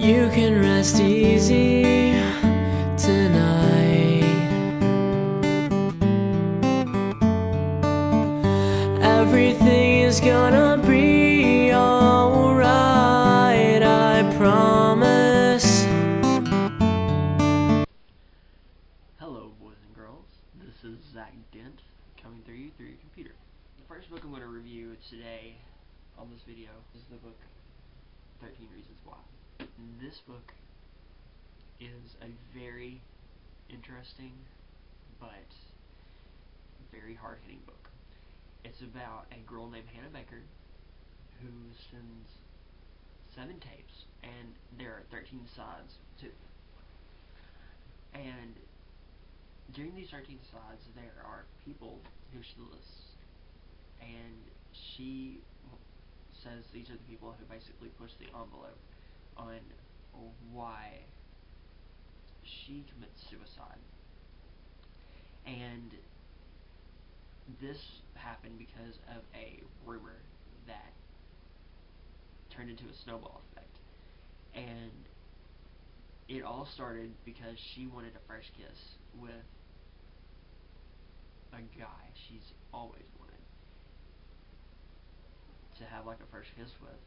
You can rest easy tonight. Everything is gonna be alright, I promise. Hello, boys and girls. This is Zach Dent coming through you through your computer. The first book I'm going to review today on this video is the book 13 Reasons Why. This book is a very interesting but very hard-hitting book. It's about a girl named Hannah Baker who sends 7 tapes, and there are 13 sides to them. And during these 13 sides, there are people who she lists, and she says these are the people who basically push the envelope on why she commits suicide. And this happened because of a rumor that turned into a snowball effect. And it all started because she wanted a first kiss with a guy she's always wanted to have like a first kiss with,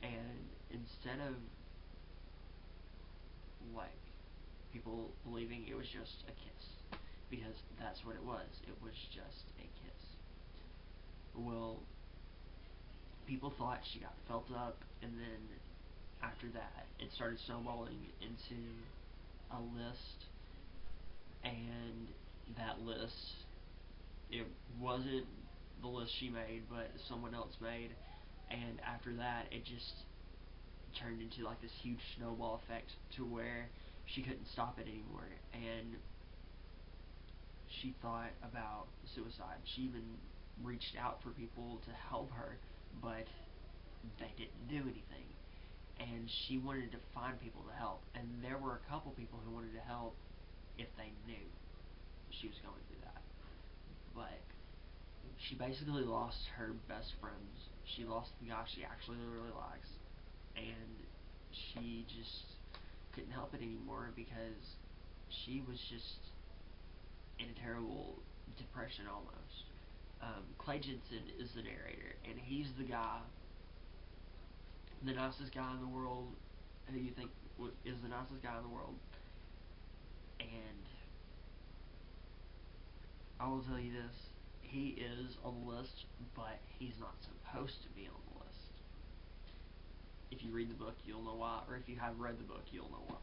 and instead of like people believing it was just a kiss, because that's what it was just a kiss. Well, people thought she got felt up, and then after that it started snowballing into a list, and that list, it wasn't the list she made, but someone else made, and after that it just turned into like this huge snowball effect to where she couldn't stop it anymore, and she thought about suicide. She even reached out for people to help her, but they didn't do anything, and she wanted to find people to help, and there were a couple people who wanted to help if they knew she was going through that. But she basically lost her best friends. She lost the guy she actually really likes, and she just couldn't help it anymore because she was just in a terrible depression almost. Clay Jensen is the narrator, and he's the guy, the nicest guy in the world, who you think is the nicest guy in the world. And I will tell you this, he is on the list, but he's not supposed to be on the list. If you read the book, you'll know why, or if you have read the book, you'll know why.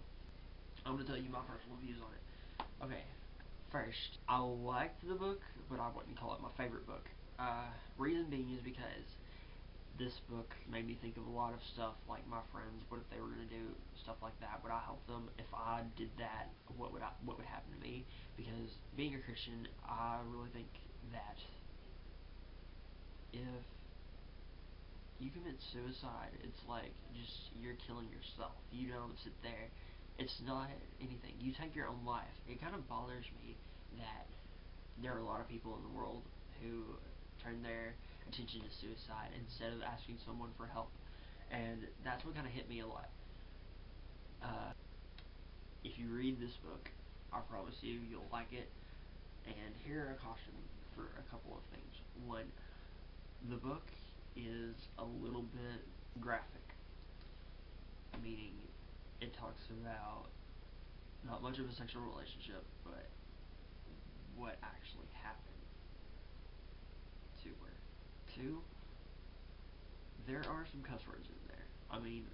I'm going to tell you my personal views on it. Okay, first, I liked the book, but I wouldn't call it my favorite book. Reason being is because this book made me think of a lot of stuff, like my friends. What if they were going to do stuff like that? Would I help them? If I did that, what would happen to me? Because being a Christian, I really think that if you commit suicide, it's like just you're killing yourself. You don't sit there. It's not anything. You take your own life. It kind of bothers me that there are a lot of people in the world who turn their attention to suicide instead of asking someone for help, and that's what kind of hit me a lot. If you read this book, I promise you'll like it. And here are a caution for a couple of things. One, the book is a little bit graphic, meaning it talks about not much of a sexual relationship, but what actually happened to her. Two, there are some cuss words in there. I mean,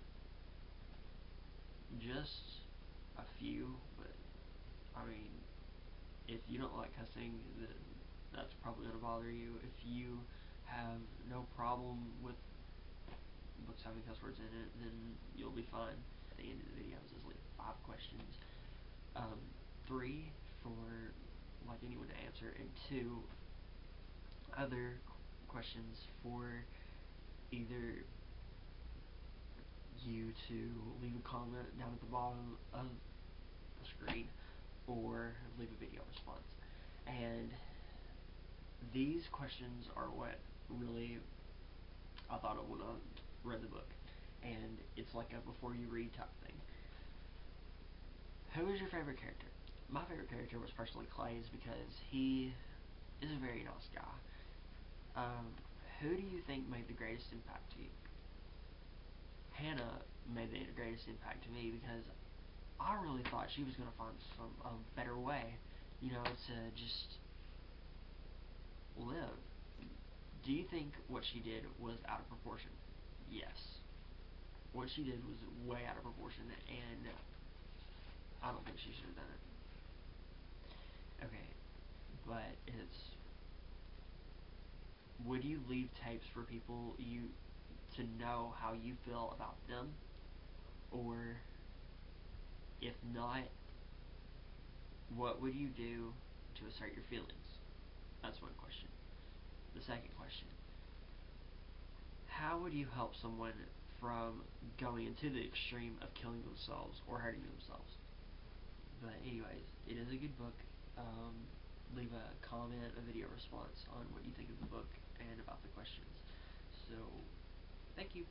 just a few, but I mean, if you don't like cussing, then that's probably going to bother you. If you have no problem with books having cuss words in it, then you'll be fine. At the end of the videos is like 5 questions. 3 for like anyone to answer, and 2 other questions for either you to leave a comment down at the bottom of the screen or leave a video response. And these questions are what really I thought of when I read the book, and it's like a before you read type thing. Who is your favorite character? My favorite character was personally Clay's because he is a very nice guy. Who do you think made the greatest impact to you? Hannah made the greatest impact to me because I really thought she was going to find a better way, to just live. Do you think what she did was out of proportion? Yes. What she did was way out of proportion, and I don't think she should have done it. Okay, but would you leave tapes for people to know how you feel about them? Or if not, what would you do to assert your feelings? That's one question. The second question, how would you help someone from going into the extreme of killing themselves or hurting themselves? But anyways, it is a good book. Leave a comment, a video response on what you think of the book and about the questions. So, thank you.